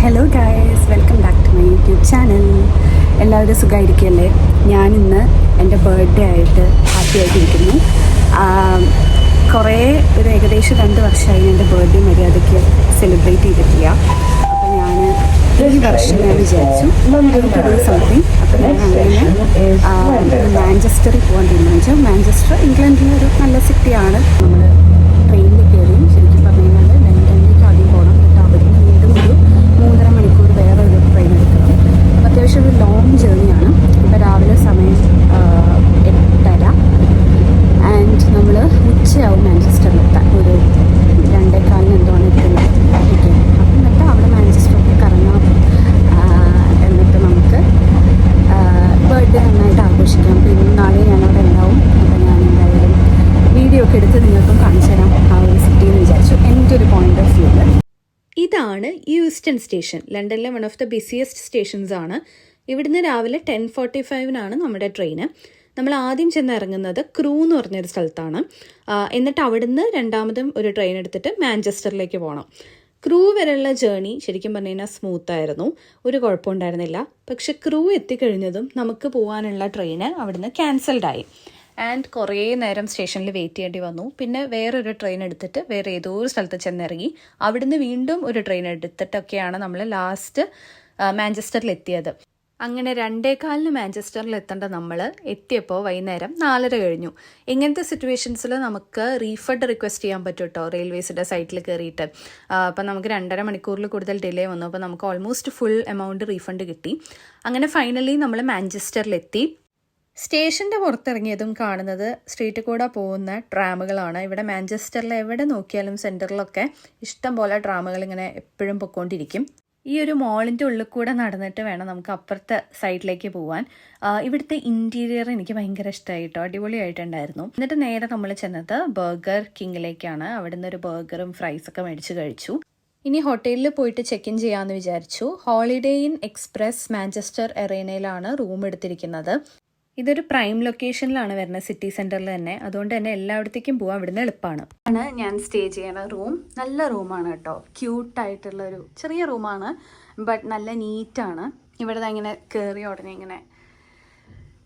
Hello guys, welcome back to my YouTube channel. എല്ലാവരും സുഖമായിരിക്കുകയല്ലേ? ഞാനിന്ന് എൻ്റെ ബർത്ത്ഡേ ആയിട്ട് ഹാപ്പി ആയിട്ടിരിക്കുന്നു. ഏകദേശം 2 വർഷമായി എൻ്റെ ബർത്ത്ഡേ മര്യാദയ്ക്ക് സെലിബ്രേറ്റ് ചെയ്തിട്ടില്ല. അപ്പോൾ ഈ വർഷം ഞാൻ വിചാരിച്ചു സംതിങ്. അപ്പോൾ ഞാൻ അങ്ങനെ മാഞ്ചസ്റ്ററിൽ പോകാൻ തീരുമാനിച്ചു. മാഞ്ചസ്റ്റർ ഇംഗ്ലണ്ടിലെ ഒരു നല്ല സിറ്റിയാണ്. നമ്മൾ ട്രെയിനിൽ കയറി ശരിക്കും പറഞ്ഞു കഴിഞ്ഞാൽ ലണ്ടനിലേക്ക് ആദ്യം പോകണം. എന്നിട്ട് അവിടുന്ന് വീണ്ടും ഒരു 3.5 മണിക്കൂർ വേറെ ഒരു ട്രെയിൻ എടുക്കണം. അപ്പോൾ അത്യാവശ്യം ഒരു ലോങ് ജേർണിയാണ്. ഇപ്പോൾ രാവിലെ സമയം 8:30 ആൻഡ് നമ്മൾ ഉച്ചയാവും മാഞ്ചസ്റ്ററിലെത്താൻ. ഒരു 2:15 എന്താണ് എത്തുന്നത്. ഓക്കെ, അപ്പം എന്നിട്ട് അവിടെ മാഞ്ചസ്റ്ററിൽ കറങ്ങാം. എന്നിട്ട് നമുക്ക് ബർത്ത്ഡേ നന്നായിട്ട് ആഘോഷിക്കാം. പിന്നെ നാളെ ഞാനവിടെ ഉണ്ടാവും. അപ്പോൾ ഞാൻ എന്തായാലും വീഡിയോ ഒക്കെ എടുത്ത് നിങ്ങൾക്കും കാണിച്ചു തരാം ആ ഒരു സിറ്റി എന്ന് വിചാരിച്ചു, എൻ്റെ ഒരു പോയിന്റ് ഓഫ് വ്യൂവിൽ. ഇതാണ് യൂസ്റ്റൺ സ്റ്റേഷൻ, ലണ്ടനിലെ one of the busiest stations ആണ്. ഇവിടുന്ന് രാവിലെ 10:45 നമ്മുടെ ട്രെയിന്. നമ്മൾ ആദ്യം ചെന്ന് ഇറങ്ങുന്നത് ക്രൂ എന്ന് പറഞ്ഞൊരു സ്ഥലത്താണ്. എന്നിട്ട് അവിടുന്ന് രണ്ടാമതും ഒരു ട്രെയിൻ എടുത്തിട്ട് മാഞ്ചസ്റ്ററിലേക്ക് പോകണം. ക്രൂ വരെയുള്ള ജേർണി ശരിക്കും പറഞ്ഞു കഴിഞ്ഞാൽ സ്മൂത്തായിരുന്നു, ഒരു കുഴപ്പമുണ്ടായിരുന്നില്ല. പക്ഷെ ക്രൂ എത്തിക്കഴിഞ്ഞതും നമുക്ക് പോകാനുള്ള ട്രെയിന് അവിടുന്ന് ക്യാൻസൽഡായി. ആൻഡ് കുറേ നേരം സ്റ്റേഷനിൽ വെയിറ്റ് ചെയ്യേണ്ടി വന്നു. പിന്നെ വേറൊരു ട്രെയിൻ എടുത്തിട്ട് വേറെ ഏതോ ഒരു സ്ഥലത്ത് ചെന്നിറങ്ങി അവിടുന്ന് വീണ്ടും ഒരു ട്രെയിൻ എടുത്തിട്ടൊക്കെയാണ് നമ്മൾ ലാസ്റ്റ് മാഞ്ചസ്റ്ററിൽ എത്തിയത്. അങ്ങനെ 2:15 മാഞ്ചസ്റ്ററിൽ എത്തേണ്ട നമ്മൾ എത്തിയപ്പോൾ വൈകുന്നേരം 4:30 കഴിഞ്ഞു. ഇങ്ങനത്തെ സിറ്റുവേഷൻസിൽ നമുക്ക് റീഫണ്ട് റിക്വസ്റ്റ് ചെയ്യാൻ പറ്റും കേട്ടോ, റെയിൽവേസിൻ്റെ സൈറ്റിൽ കയറിയിട്ട്. അപ്പം നമുക്ക് 2.5 മണിക്കൂറിൽ കൂടുതൽ ഡിലേ വന്നു. അപ്പോൾ നമുക്ക് ഓൾമോസ്റ്റ് ഫുൾ എമൗണ്ട് റീഫണ്ട് കിട്ടി. അങ്ങനെ ഫൈനലി നമ്മൾ മാഞ്ചസ്റ്ററിലെത്തി. സ്റ്റേഷൻ്റെ പുറത്തിറങ്ങിയതും കാണുന്നത് സ്ട്രീറ്റിൽ കൂടെ പോകുന്ന ട്രാമുകളാണ്. ഇവിടെ മാഞ്ചസ്റ്ററിൽ എവിടെ നോക്കിയാലും സെൻറ്ററിലൊക്കെ ഇഷ്ടം പോലെ ട്രാമുകൾ ഇങ്ങനെ എപ്പോഴും പൊയ്ക്കൊണ്ടിരിക്കും. ഈ ഒരു മോളിൻ്റെ ഉള്ളിൽ കൂടെ നടന്നിട്ട് വേണം നമുക്ക് അപ്പുറത്തെ സൈഡിലേക്ക് പോകാൻ. ഇവിടുത്തെ ഇൻറ്റീരിയർ എനിക്ക് ഭയങ്കര ഇഷ്ടമായി കേട്ടോ, അടിപൊളിയായിട്ടുണ്ടായിരുന്നു. എന്നിട്ട് നേരെ നമ്മൾ ചെന്നത് ബർഗർ കിങ്ങിലേക്കാണ്. അവിടുന്ന് ഒരു ബർഗറും ഫ്രൈസൊക്കെ മേടിച്ച് കഴിച്ചു. ഇനി ഹോട്ടലിൽ പോയിട്ട് ചെക്ക് ഇൻ ചെയ്യാമെന്ന് വിചാരിച്ചു. ഹോളിഡേ ഇൻ എക്സ്പ്രസ് മാഞ്ചസ്റ്റർ എറീനയിലാണ് റൂം എടുത്തിരിക്കുന്നത്. ഇതൊരു പ്രൈം ലൊക്കേഷനിലാണ് വരുന്നത്, സിറ്റി സെൻറ്ററിൽ തന്നെ. അതുകൊണ്ട് തന്നെ എല്ലായിടത്തേക്കും പോകാൻ ഇവിടുന്ന് എളുപ്പമാണ്. ഞാൻ സ്റ്റേ ചെയ്യുന്ന റൂം നല്ല റൂമാണ് കേട്ടോ, ക്യൂട്ടായിട്ടുള്ളൊരു ചെറിയ റൂമാണ്, ബട്ട് നല്ല നീറ്റാണ്. ഇവിടെ ഇങ്ങനെ കയറി ഉടനെ ഇങ്ങനെ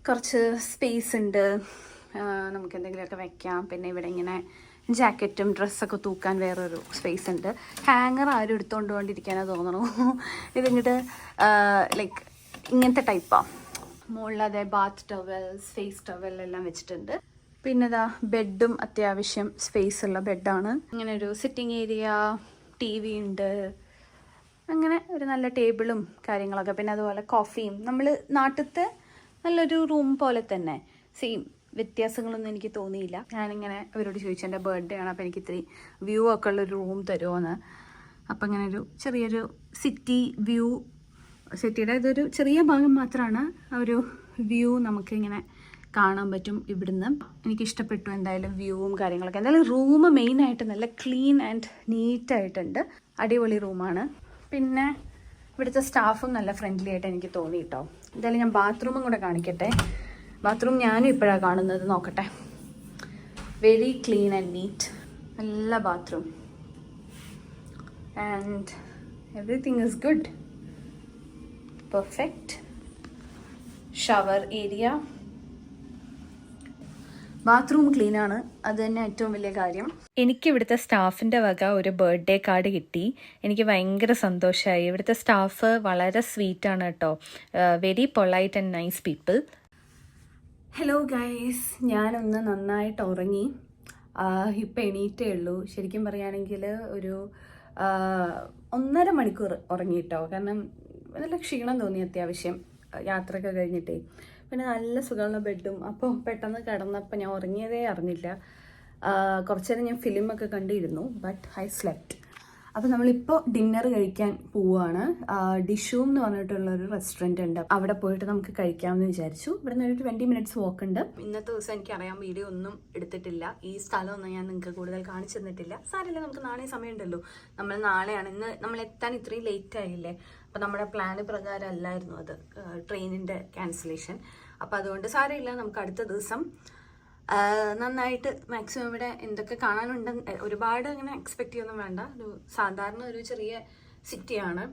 കുറച്ച് സ്പേസ് ഉണ്ട്, നമുക്ക് എന്തെങ്കിലുമൊക്കെ വെക്കാം. പിന്നെ ഇവിടെ ഇങ്ങനെ ജാക്കറ്റും ഡ്രസ്സൊക്കെ തൂക്കാൻ വേറൊരു സ്പേസ് ഉണ്ട്. ഹാങ്ങർ ആരും എടുത്തുകൊണ്ട് കൊണ്ടിരിക്കാനാണ് തോന്നണു. ഇതിങ്ങോട്ട് ലൈക്ക് ഇങ്ങനത്തെ ടൈപ്പാണ്. മുകളിൽ അതേ ബാത്ത് ടവൽസ്, ഫേസ് ടവൽ എല്ലാം വെച്ചിട്ടുണ്ട്. പിന്നെ ഇതാ ബെഡും അത്യാവശ്യം സ്പേസ് ഉള്ള ബെഡാണ്. ഇങ്ങനെ ഒരു സിറ്റിംഗ് ഏരിയ, TV ഉണ്ട്, അങ്ങനെ ഒരു നല്ല ടേബിളും കാര്യങ്ങളൊക്കെ. പിന്നെ അതുപോലെ കോഫിയും. നമ്മൾ നാട്ടിലത്തെ നല്ലൊരു റൂം പോലെ തന്നെ സെയിം, വ്യത്യാസങ്ങളൊന്നും എനിക്ക് തോന്നിയില്ല. ഞാനിങ്ങനെ അവരോട് ചോദിച്ചു എൻ്റെ ബർത്ത്ഡേ ആണ്, അപ്പോൾ എനിക്ക് ഇത്തിരി വ്യൂ ഒക്കെ ഉള്ളൊരു റൂം തരുമോയെന്ന്. അപ്പം ഇങ്ങനെ ഒരു ചെറിയൊരു സിറ്റി വ്യൂ, സിറ്റിയുടെ ഇതൊരു ചെറിയ ഭാഗം മാത്രമാണ് ആ ഒരു വ്യൂ നമുക്കിങ്ങനെ കാണാൻ പറ്റും ഇവിടുന്ന്. എനിക്കിഷ്ടപ്പെട്ടു എന്തായാലും വ്യൂവും കാര്യങ്ങളൊക്കെ. എന്തായാലും റൂം മെയിനായിട്ട് നല്ല ക്ലീൻ ആൻഡ് നീറ്റായിട്ടുണ്ട്, അടിപൊളി റൂമാണ്. പിന്നെ ഇവിടുത്തെ സ്റ്റാഫും നല്ല ഫ്രണ്ട്ലി ആയിട്ട് എനിക്ക് തോന്നി കേട്ടോ. എന്തായാലും ഞാൻ ബാത്റൂമും കൂടെ കാണിക്കട്ടെ. ബാത്റൂം ഞാനും ഇപ്പോഴാണ് കാണുന്നത്, നോക്കട്ടെ. വെരി ക്ലീൻ ആൻഡ് നീറ്റ്, നല്ല bathroom and everything is good, perfect. Shower area, bathroom clean ആണ്, അത് തന്നെ ഏറ്റവും വലിയ കാര്യം. എനിക്ക് ഇവിടുത്തെ സ്റ്റാഫിൻ്റെ വക ഒരു ബർത്ത്ഡേ കാർഡ് കിട്ടി. എനിക്ക് ഭയങ്കര സന്തോഷമായി. ഇവിടുത്തെ സ്റ്റാഫ് വളരെ സ്വീറ്റാണ് കേട്ടോ, very polite and nice people. Hello guys, ഞാനൊന്ന് നന്നായിട്ട് ഉറങ്ങി. ഇപ്പം എണീറ്റേ ഉള്ളൂ. ശരിക്കും പറയുകയാണെങ്കിൽ ഒരു 1.5 മണിക്കൂർ ഉറങ്ങിയിട്ടോ. കാരണം നല്ല ക്ഷീണം തോന്നി അത്യാവശ്യം, യാത്രയൊക്കെ കഴിഞ്ഞിട്ടേ. പിന്നെ നല്ല സുഖമുള്ള ബെഡും. അപ്പോൾ പെട്ടെന്ന് കിടന്നപ്പോൾ ഞാൻ ഉറങ്ങിയതേ അറിഞ്ഞില്ല. കുറച്ച് നേരം ഞാൻ ഫിലിമൊക്കെ കണ്ടിരുന്നു, ബട്ട് ഐ സ്ലെപ്റ്റ്. അപ്പോൾ നമ്മളിപ്പോൾ ഡിന്നർ കഴിക്കാൻ പോവുകയാണ്. ഡിഷൂം എന്ന് പറഞ്ഞിട്ടുള്ളൊരു റെസ്റ്റോറൻറ്റ് ഉണ്ട്, അവിടെ പോയിട്ട് നമുക്ക് കഴിക്കാമെന്ന് വിചാരിച്ചു. ഇവിടെ നിന്ന് ഒരു 20 മിനിറ്റ്സ് വാക്ക് ഉണ്ട്. ഇന്നത്തെ ദിവസം എനിക്കറിയാം വീഡിയോ ഒന്നും എടുത്തിട്ടില്ല, ഈ സ്ഥലമൊന്നും ഞാൻ നിങ്ങൾക്ക് കൂടുതൽ കാണിച്ചു തന്നിട്ടില്ല. സാരമില്ല, നമുക്ക് നാളെ സമയമുണ്ടല്ലോ. നമ്മൾ നാളെയാണ്, ഇന്ന് നമ്മൾ എത്താൻ ഇത്രയും ലേറ്റ് ആയില്ലേ. അപ്പോൾ നമ്മുടെ പ്ലാന് പ്രകാരം അല്ലായിരുന്നു അത്, ട്രെയിനിൻ്റെ ക്യാൻസലേഷൻ. അപ്പോൾ അതുകൊണ്ട് സാരമില്ല, നമുക്ക് അടുത്ത ദിവസം നന്നായിട്ട് മാക്സിമം ഇവിടെ എന്തൊക്കെ കാണാനുണ്ട്. ഒരുപാട് അങ്ങനെ എക്സ്പെക്റ്റ് ചെയ്യൊന്നും വേണ്ട, ഒരു സാധാരണ ഒരു ചെറിയ സിറ്റിയാണ്.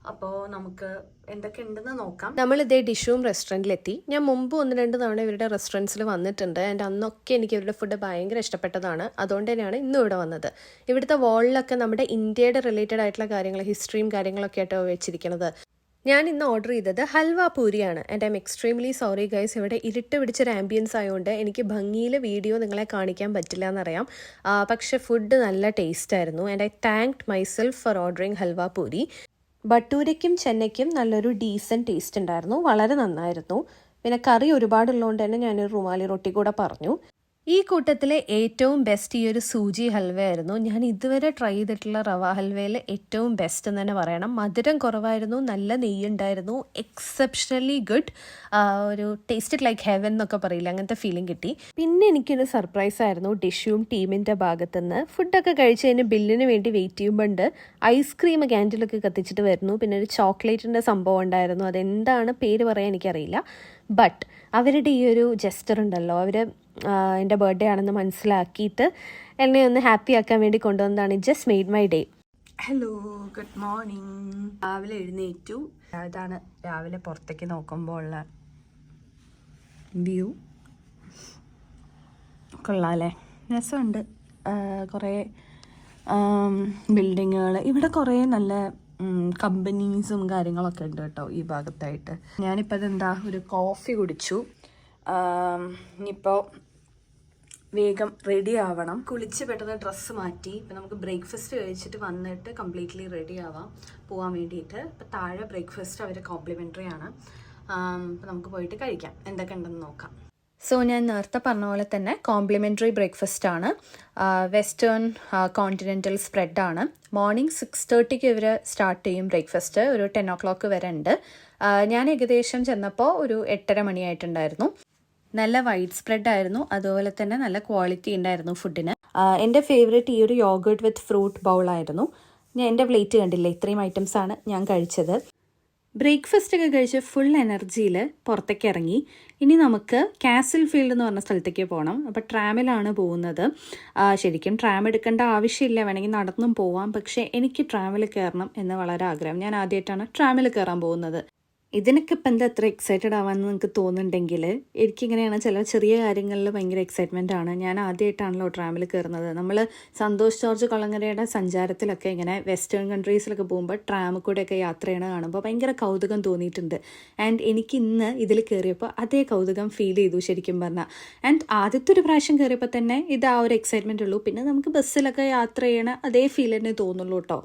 അപ്പോൾ നമുക്ക് എന്തൊക്കെ ഉണ്ടെന്ന് നോക്കാം. നമ്മൾ ഇതേ ഡിഷൂം റെസ്റ്റോറൻറ്റിലെത്തി. ഞാൻ മുമ്പ് 1-2 തവണ ഇവരുടെ റെസ്റ്റോറൻറ്റ്സിൽ വന്നിട്ടുണ്ട്. ആൻഡ് അന്നൊക്കെ എനിക്ക് ഇവരുടെ ഫുഡ് ഭയങ്കര ഇഷ്ടപ്പെട്ടതാണ്. അതുകൊണ്ട് തന്നെയാണ് ഇന്നും ഇവിടെ വന്നത്. ഇവിടുത്തെ വാളിലൊക്കെ നമ്മുടെ ഇന്ത്യയുടെ റിലേറ്റഡ് ആയിട്ടുള്ള കാര്യങ്ങൾ, ഹിസ്റ്ററിയും കാര്യങ്ങളൊക്കെ ആയിട്ടോ വെച്ചിരിക്കുന്നത്. ഞാൻ ഇന്ന് ഓർഡർ ചെയ്തത് ഹൽവ പൂരിയാണ്. And I am extremely sorry guys, ഇവിടെ ഇരുട്ട് പിടിച്ചൊരു ആംബിയൻസ് ആയതുകൊണ്ട് എനിക്ക് ഭംഗിയിൽ വീഡിയോ നിങ്ങളെ കാണിക്കാൻ പറ്റില്ല എന്നറിയാം. പക്ഷേ ഫുഡ് നല്ല ടേസ്റ്റ് ആയിരുന്നു. And I thanked myself for ordering halwa puri. ബട്ടൂരയ്ക്കും ചെന്നൈക്കും നല്ലൊരു ഡീസൻറ്റ് ടേസ്റ്റ് ഉണ്ടായിരുന്നു, വളരെ നന്നായിരുന്നു. പിന്നെ കറി ഒരുപാടുള്ളതുകൊണ്ട് തന്നെ ഞാനൊരു റുമാലി റൊട്ടി കൂടെ പറഞ്ഞു. ഈ കൂട്ടത്തിലെ ഏറ്റവും ബെസ്റ്റ് ഈ ഒരു സൂചി ഹൽവയായിരുന്നു. ഞാൻ ഇതുവരെ ട്രൈ ചെയ്തിട്ടുള്ള റവ ഹൽവയിൽ ഏറ്റവും ബെസ്റ്റ് എന്ന് തന്നെ പറയണം. മധുരം കുറവായിരുന്നു, നല്ല നെയ്യുണ്ടായിരുന്നു, എക്സെപ്ഷണലി ഗുഡ്. ഒരു ടേസ്റ്റഡ് ലൈക്ക് ഹെവൻ എന്നൊക്കെ പറയില്ല, അങ്ങനത്തെ ഫീലിംഗ് കിട്ടി. പിന്നെ എനിക്കൊരു സർപ്രൈസ് ആയിരുന്നു ഡിഷും ടീമിൻ്റെ ഭാഗത്തുനിന്ന്. ഫുഡൊക്കെ കഴിച്ച് കഴിഞ്ഞ് ബില്ലിന് വേണ്ടി വെയിറ്റ് ചെയ്യുമ്പോണ്ട് ഐസ്ക്രീം ക്യാൻഡിലൊക്കെ കത്തിച്ചിട്ട് വരുന്നു. പിന്നെ ഒരു ചോക്ലേറ്റിൻ്റെ സംഭവം ഉണ്ടായിരുന്നു, അതെന്താണ് പേര് പറയാൻ എനിക്കറിയില്ല. ബട്ട് അവരുടെ ഈ ഒരു ജെസ്റ്റർ ഉണ്ടല്ലോ, അവർ എൻ്റെ ബർത്ത്ഡേ ആണെന്ന് മനസ്സിലാക്കിയിട്ട് എന്നെ ഒന്ന് ഹാപ്പി ആക്കാൻ വേണ്ടി കൊണ്ടുവന്നതാണ്. Just made my day. Hello, good morning. രാവിലെ എഴുന്നേറ്റു. ഇതാണ് രാവിലെ പുറത്തേക്ക് നോക്കുമ്പോൾ ഉള്ള വ്യൂ. കൊള്ളാമല്ലേ, രസമുണ്ട്. കുറേ ബിൽഡിങ്ങുകൾ, ഇവിടെ കുറേ നല്ല കമ്പനീസും കാര്യങ്ങളൊക്കെ ഉണ്ട് കേട്ടോ ഈ ഭാഗത്തായിട്ട്. ഞാനിപ്പോൾ അതെന്താ ഒരു കോഫി കുടിച്ചു. ഇനിയിപ്പോൾ വേഗം റെഡി ആവണം. കുളിച്ച് പെട്ടെന്ന് ഡ്രസ്സ് മാറ്റി ഇപ്പം നമുക്ക് ബ്രേക്ക്ഫാസ്റ്റ് കഴിച്ചിട്ട് വന്നിട്ട് കംപ്ലീറ്റ്ലി റെഡി ആവാം പോകാൻ വേണ്ടിയിട്ട്. ഇപ്പം താഴെ ബ്രേക്ക്ഫാസ്റ്റ് അവർ കോംപ്ലിമെൻ്ററി ആണ്. അപ്പം നമുക്ക് പോയിട്ട് കഴിക്കാം, എന്തൊക്കെ ഉണ്ടെന്ന് നോക്കാം. സോ ഞാൻ നേരത്തെ പറഞ്ഞ പോലെ തന്നെ കോംപ്ലിമെൻ്ററി ബ്രേക്ക്ഫാസ്റ്റ് ആണ്. വെസ്റ്റേൺ കോണ്ടിനെൻ്റൽ സ്പ്രെഡാണ്. മോർണിംഗ് 6:30 ഇവർ സ്റ്റാർട്ട് ചെയ്യും ബ്രേക്ക്ഫാസ്റ്റ്. ഒരു 10 o'clock വരെ ഉണ്ട്. ഞാൻ ഏകദേശം ചെന്നപ്പോൾ ഒരു 8:30 മണിയായിട്ടുണ്ടായിരുന്നു. നല്ല വൈഡ് സ്പ്രെഡ് ആയിരുന്നു, അതുപോലെ തന്നെ നല്ല ക്വാളിറ്റി ഉണ്ടായിരുന്നു ഫുഡിന്. എൻ്റെ ഫേവറേറ്റ് ഈ ഒരു യോഗേർട്ട് വിത്ത് ഫ്രൂട്ട് ബൗളായിരുന്നു. ഞാൻ എൻ്റെ പ്ലേറ്റ് കണ്ടില്ലേ, ഇത്രയും ഐറ്റംസാണ് ഞാൻ കഴിച്ചത്. ബ്രേക്ക്ഫാസ്റ്റ് ഒക്കെ കഴിച്ച് ഫുൾ എനർജിയിൽ പുറത്തേക്ക് ഇറങ്ങി. ഇനി നമുക്ക് കാസിൽ ഫീൽഡ് എന്ന് പറഞ്ഞ സ്ഥലത്തേക്ക് പോകണം. അപ്പോൾ ട്രാമിലാണ് പോകുന്നത്. ശരിക്കും ട്രാം എടുക്കേണ്ട ആവശ്യമില്ല, വേണമെങ്കിൽ നടന്നും പോവാം. പക്ഷേ എനിക്ക് ട്രാമിൽ കയറണം എന്ന് വളരെ ആഗ്രഹം. ഞാൻ ആദ്യമായിട്ടാണ് ട്രാമിൽ കയറാൻ പോകുന്നത്. ഇതിനൊക്കെ ഇപ്പം എന്താ അത്ര എക്സൈറ്റഡ് ആവാമെന്ന് നിങ്ങൾക്ക് തോന്നുന്നുണ്ടെങ്കിൽ എനിക്കിങ്ങനെയാണ്, ചില ചെറിയ കാര്യങ്ങളിൽ ഭയങ്കര എക്സൈറ്റ്മെൻ്റ് ആണ്. ഞാൻ ആദ്യമായിട്ടാണല്ലോ ട്രാമിൽ കയറുന്നത്. നമ്മൾ സന്തോഷ് ജോർജ് കൊളങ്ങരയുടെ സഞ്ചാരത്തിലൊക്കെ ഇങ്ങനെ വെസ്റ്റേൺ കൺട്രീസിലൊക്കെ പോകുമ്പോൾ ട്രാമിൽ കൂടെയൊക്കെ യാത്ര ചെയ്യണ കാണുമ്പോൾ ഭയങ്കര കൗതുകം തോന്നിയിട്ടുണ്ട്. ആൻഡ് എനിക്ക് ഇന്ന് ഇതിൽ കയറിയപ്പോൾ അതേ കൗതുകം ഫീൽ ചെയ്തു ശരിക്കും പറഞ്ഞാൽ. ആൻഡ് ആദ്യത്തെ ഒരു പ്രാവശ്യം കയറിയപ്പോൾ തന്നെ ഇത് ആ ഒരു എക്സൈറ്റ്മെൻ്റ് ഉള്ളൂ. പിന്നെ നമുക്ക് ബസ്സിലൊക്കെ യാത്ര ചെയ്യണ അതേ ഫീൽ തന്നെ തോന്നുള്ളൂ കേട്ടോ.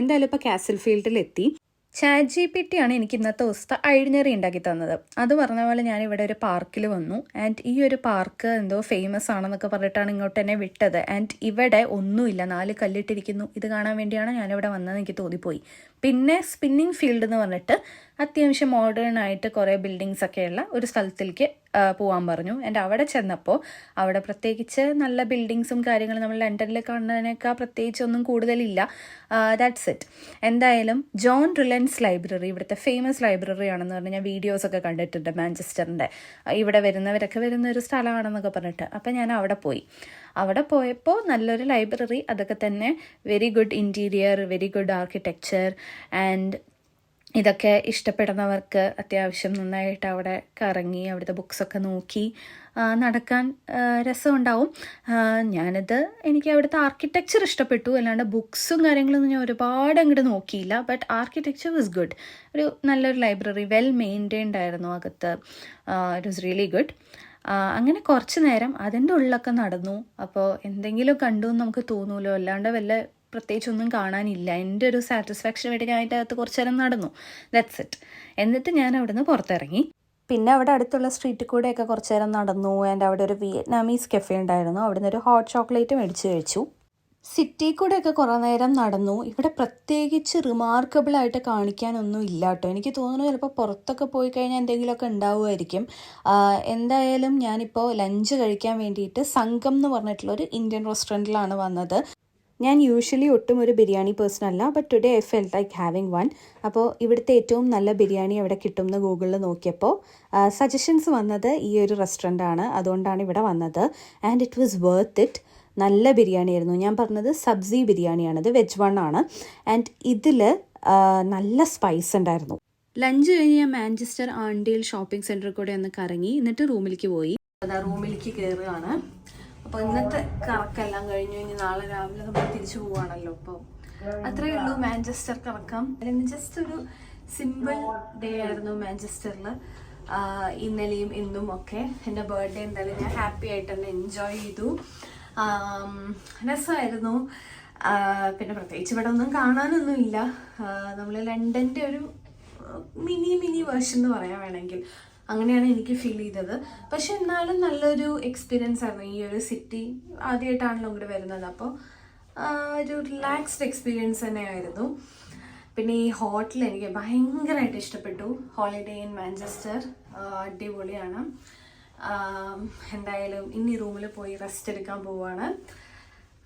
എന്തായാലും ഇപ്പോൾ കാസിൽ ഫീൽഡിലെത്തി. ChatGPT ആണ് എനിക്ക് ഇന്നത്തെ ദിവസത്തെ ഐഡിനറി ഉണ്ടാക്കി തന്നത്. അത് പറഞ്ഞ പോലെ ഞാനിവിടെ ഒരു പാർക്കിൽ വന്നു. ആൻഡ് ഈ ഒരു പാർക്ക് എന്തോ ഫേമസ് ആണെന്നൊക്കെ പറഞ്ഞിട്ടാണ് ഇങ്ങോട്ട് എന്നെ വിട്ടത്. ആൻഡ് ഇവിടെ ഒന്നുമില്ല, 4 കല്ലിട്ടിരിക്കുന്നു. ഇത് കാണാൻ വേണ്ടിയാണ് ഞാനിവിടെ വന്നതെന്ന് എനിക്ക് തോന്നിപ്പോയി. പിന്നെ സ്പിന്നിങ് ഫീൽഡ് എന്ന് പറഞ്ഞിട്ട് അത്യാവശ്യം മോഡേൺ ആയിട്ട് കുറേ ബിൽഡിങ്സ് ഒക്കെയുള്ള ഒരു സ്ഥലത്തിലേക്ക് പോകാൻ പറഞ്ഞു. ആൻഡ് അവിടെ ചെന്നപ്പോൾ അവിടെ പ്രത്യേകിച്ച് നല്ല ബിൽഡിങ്സും കാര്യങ്ങളും നമ്മൾ ലണ്ടനിൽ കാണുന്നതിനേക്കാൾ പ്രത്യേകിച്ച് ഒന്നും കൂടുതലില്ല. That's it. എന്തായാലും ജോൺ റിലൻസ് ലൈബ്രറി ഇവിടുത്തെ ഫേമസ് ലൈബ്രറി ആണെന്ന് പറഞ്ഞ് ഞാൻ വീഡിയോസൊക്കെ കണ്ടിട്ടുണ്ട്. മാഞ്ചസ്റ്ററിൻ്റെ ഇവിടെ വരുന്നവരൊക്കെ വരുന്ന ഒരു സ്ഥലമാണെന്നൊക്കെ പറഞ്ഞിട്ട്. അപ്പം ഞാൻ അവിടെ പോയി. അവിടെ പോയപ്പോൾ നല്ലൊരു ലൈബ്രറി, അതൊക്കെ തന്നെ very good interior, very good architecture. And ഇതൊക്കെ ഇഷ്ടപ്പെടുന്നവർക്ക് അത്യാവശ്യം നന്നായിട്ട് അവിടെ കറങ്ങി അവിടുത്തെ ബുക്സൊക്കെ നോക്കി നടക്കാൻ രസമുണ്ടാവും. എനിക്ക് അവിടുത്തെ ആർക്കിടെക്ചർ ഇഷ്ടപ്പെട്ടു, അല്ലാണ്ട് ബുക്സും കാര്യങ്ങളൊന്നും ഞാൻ ഒരുപാട് അങ്ങോട്ട് നോക്കിയില്ല. But architecture was good. ഒരു നല്ലൊരു ലൈബ്രറി, വെൽ മെയിൻറ്റെയിൻഡ് ആയിരുന്നു അകത്ത്. It was really good. അങ്ങനെ കുറച്ച് നേരം അതിൻ്റെ ഉള്ളിലൊക്കെ നടന്നു. അപ്പോൾ എന്തെങ്കിലും കണ്ടു എന്ന് നമുക്ക് തോന്നുമല്ലോ, അല്ലാണ്ട് വല്ല പ്രത്യേകിച്ചൊന്നും കാണാനില്ല. എൻ്റെ ഒരു സാറ്റിസ്ഫാക്ഷന് വേണ്ടി ഞാൻ അതിൻ്റെ അകത്ത് കുറച്ച് നേരം നടന്നു. That's it. എന്നിട്ട് ഞാൻ അവിടെ നിന്ന് പുറത്തിറങ്ങി. പിന്നെ അവിടെ അടുത്തുള്ള സ്ട്രീറ്റിൽ കൂടെയൊക്കെ കുറച്ച് നേരം നടന്നു. ആൻഡ് അവിടെ ഒരു വിയറ്റ്നാമീസ് കഫേ ഉണ്ടായിരുന്നു, അവിടെ നിന്ന് ഒരു ഹോട്ട് ചോക്ലേറ്റ് മേടിച്ച് കഴിച്ചു. സിറ്റി കൂടെയൊക്കെ കുറേ നേരം നടന്നു. ഇവിടെ പ്രത്യേകിച്ച് റിമാർക്കബിളായിട്ട് കാണിക്കാനൊന്നും ഇല്ല കേട്ടോ. എനിക്ക് തോന്നുന്നു ചിലപ്പോൾ പുറത്തൊക്കെ പോയി കഴിഞ്ഞാൽ എന്തെങ്കിലുമൊക്കെ ഉണ്ടാവുമായിരിക്കും. എന്തായാലും ഞാനിപ്പോൾ ലഞ്ച് കഴിക്കാൻ വേണ്ടിയിട്ട് സംഘം എന്ന് പറഞ്ഞിട്ടുള്ളൊരു ഇന്ത്യൻ റെസ്റ്റോറൻറ്റിലാണ് വന്നത്. ഞാൻ യൂഷ്വലി ഒട്ടും ഒരു ബിരിയാണി പേഴ്സൺ അല്ല, but today I felt like having one. അപ്പോൾ ഇവിടുത്തെ ഏറ്റവും നല്ല ബിരിയാണി അവിടെ കിട്ടുമെന്ന് ഗൂഗിളിൽ നോക്കിയപ്പോൾ സജഷൻസ് വന്നത് ഈ ഒരു റെസ്റ്റോറൻ്റാണ്. അതുകൊണ്ടാണ് ഇവിടെ വന്നത്. And it was worth it. നല്ല ബിരിയാണി ആയിരുന്നു. ഞാൻ പറഞ്ഞത് സബ്സി ബിരിയാണിയാണത്, വെജ് വൺ ആണ്. ആൻഡ് ഇതിൽ നല്ല സ്പൈസ് ഉണ്ടായിരുന്നു. ലഞ്ച് കഴിഞ്ഞ് ഞാൻ മാഞ്ചസ്റ്റർ ആൻഡീൽ ഷോപ്പിംഗ് സെൻറ്ററിൽ കൂടെ ഒന്ന് കറങ്ങി, എന്നിട്ട് റൂമിലേക്ക് പോയി. അതാ റൂമിലേക്ക് കയറുകയാണ്. അപ്പോൾ ഇന്നത്തെ കറക്കെല്ലാം കഴിഞ്ഞു. ഇനി നാളെ രാവിലെ നമ്മൾ തിരിച്ചു പോവുകയാണല്ലോ. അപ്പോൾ അത്രയേ ഉള്ളൂ മാഞ്ചസ്റ്റർ കറക്കം. അല്ലെങ്കിൽ ജസ്റ്റ് ഒരു സിമ്പിൾ ഡേ ആയിരുന്നു മാഞ്ചസ്റ്ററിൽ. ഇന്നലെയും ഇന്നും ഒക്കെ എൻ്റെ ബർത്ത്ഡേ എന്തായാലും ഞാൻ ഹാപ്പി ആയിട്ട് തന്നെ എൻജോയ് ചെയ്തു. രസമായിരുന്നു. പിന്നെ പ്രത്യേകിച്ച് ഇവിടെ ഒന്നും കാണാനൊന്നുമില്ല. നമ്മൾ ലണ്ടൻ്റെ ഒരു മിനി വേർഷൻ എന്ന് പറയാൻ വേണമെങ്കിൽ അങ്ങനെയാണ് എനിക്ക് ഫീൽ ചെയ്തത്. പക്ഷെ എന്നാലും നല്ലൊരു എക്സ്പീരിയൻസ് ആയിരുന്നു. ഈ ഒരു സിറ്റി ആദ്യമായിട്ടാണല്ലോ ഇവിടെ വരുന്നത്. അപ്പോൾ ഒരു റിലാക്സ്ഡ് എക്സ്പീരിയൻസ് തന്നെയായിരുന്നു. പിന്നെ ഈ ഹോട്ടൽ എനിക്ക് ഭയങ്കരമായിട്ട് ഇഷ്ടപ്പെട്ടു. ഹോളിഡേ ഇൻ മാഞ്ചസ്റ്റർ അടിപൊളിയാണ്. എന്തായാലും ഇനി റൂമിൽ പോയി റെസ്റ്റ് എടുക്കാൻ പോവുകയാണ്.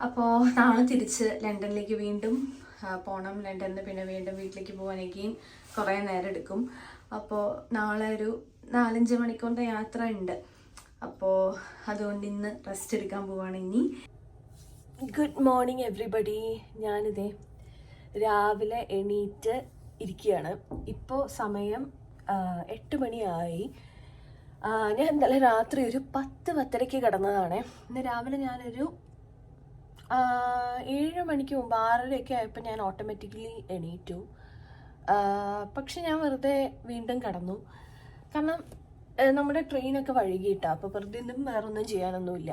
അപ്പോൾ നാളെ തിരിച്ച് ലണ്ടനിലേക്ക് വീണ്ടും പോകണം. ലണ്ടനിൽ പിന്നെ വീണ്ടും വീട്ടിലേക്ക് പോകാനെങ്കിൽ കുറേ നേരം എടുക്കും. അപ്പോൾ നാളെ ഒരു 4-5 മണിക്കൂറിൻ്റെ യാത്ര ഉണ്ട്. അപ്പോൾ അതുകൊണ്ട് ഇന്ന് റെസ്റ്റ് എടുക്കാൻ പോവുകയാണ് ഇനി. Good morning everybody. ഞാനിതേ രാവിലെ എണീറ്റ് ഇരിക്കുകയാണ്. ഇപ്പോൾ സമയം 8 മണിയായി. ഞാൻ ഇന്നലെ രാത്രി ഒരു 10-10:30 കിടന്നതാണ്. ഇന്ന് രാവിലെ ഞാനൊരു 7 മണിക്ക് മുമ്പ് 6:30 ആയപ്പോൾ ഞാൻ ഓട്ടോമാറ്റിക്കലി എണീറ്റു. പക്ഷെ ഞാൻ വെറുതെ വീണ്ടും കിടന്നു. കാരണം നമ്മുടെ ട്രെയിനൊക്കെ വൈകിയിട്ടാണ്. അപ്പോൾ വെറുതെ ഒന്നും വേറൊന്നും ചെയ്യാനൊന്നുമില്ല.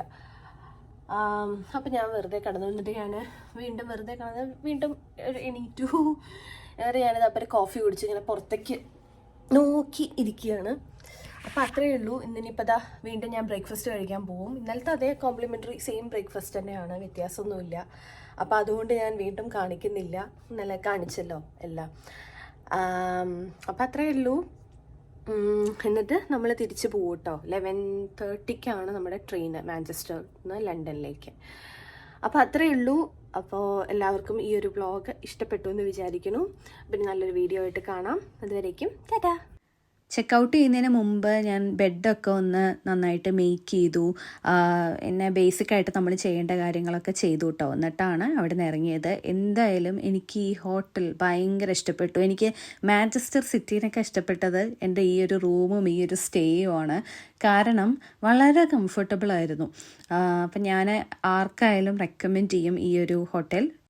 അപ്പം ഞാൻ വെറുതെ കിടന്നു. എന്നിട്ട് ഞാൻ വീണ്ടും വെറുതെ കിടന്ന് വീണ്ടും എണീറ്റു. ഞാനിത് അപ്പം കോഫി കുടിച്ച് ഇങ്ങനെ പുറത്തേക്ക് നോക്കി ഇരിക്കുകയാണ്. അപ്പോൾ അത്രയേ ഉള്ളൂ. ഇന്നിപ്പോൾ ദാ വീണ്ടും ഞാൻ ബ്രേക്ക്ഫാസ്റ്റ് കഴിക്കാൻ പോകും. ഇന്നലത്തെ അതേ കോംപ്ലിമെൻ്ററി സെയിം ബ്രേക്ക്ഫാസ്റ്റ് തന്നെയാണ്, വ്യത്യാസമൊന്നുമില്ല. അപ്പോൾ അതുകൊണ്ട് ഞാൻ വീണ്ടും കാണിക്കുന്നില്ല. ഇന്നലെ കാണിച്ചല്ലോ എല്ലാം. അപ്പോൾ അത്രയേ ഉള്ളൂ. എന്നിട്ട് നമ്മൾ തിരിച്ച് പോകും കേട്ടോ. 11:30 നമ്മുടെ ട്രെയിൻ മാഞ്ചസ്റ്ററിൽ നിന്ന് ലണ്ടനിലേക്ക്. അപ്പോൾ അത്രയേ ഉള്ളൂ. അപ്പോൾ എല്ലാവർക്കും ഈ ഒരു വ്ളോഗ് ഇഷ്ടപ്പെട്ടു എന്ന് വിചാരിക്കുന്നു. പിന്നെ നല്ലൊരു വീഡിയോ ആയിട്ട് കാണാം. അതുവരേക്കും ടാറ്റാ. ചെക്കൗട്ട് ചെയ്യുന്നതിന് മുമ്പ് ഞാൻ ബെഡൊക്കെ ഒന്ന് നന്നായിട്ട് മേക്ക് ചെയ്തു. എന്നെ ബേസിക്കായിട്ട് നമ്മൾ ചെയ്യേണ്ട കാര്യങ്ങളൊക്കെ ചെയ്തു കേട്ടോ. എന്നിട്ടാണ് അവിടെ നിന്ന് ഇറങ്ങിയത്. എന്തായാലും എനിക്ക് ഈ ഹോട്ടൽ ഭയങ്കര ഇഷ്ടപ്പെട്ടു. എനിക്ക് മാഞ്ചസ്റ്റർ സിറ്റീനൊക്കെ ഇഷ്ടപ്പെട്ടത് എൻ്റെ ഈ ഒരു റൂമും ഈ ഒരു സ്റ്റേയും ആണ്. കാരണം വളരെ കംഫർട്ടബിൾ ആയിരുന്നു. അപ്പം ഞാൻ ആർക്കായാലും റെക്കമെൻഡ് ചെയ്യും ഈ ഒരു ഹോട്ടൽ.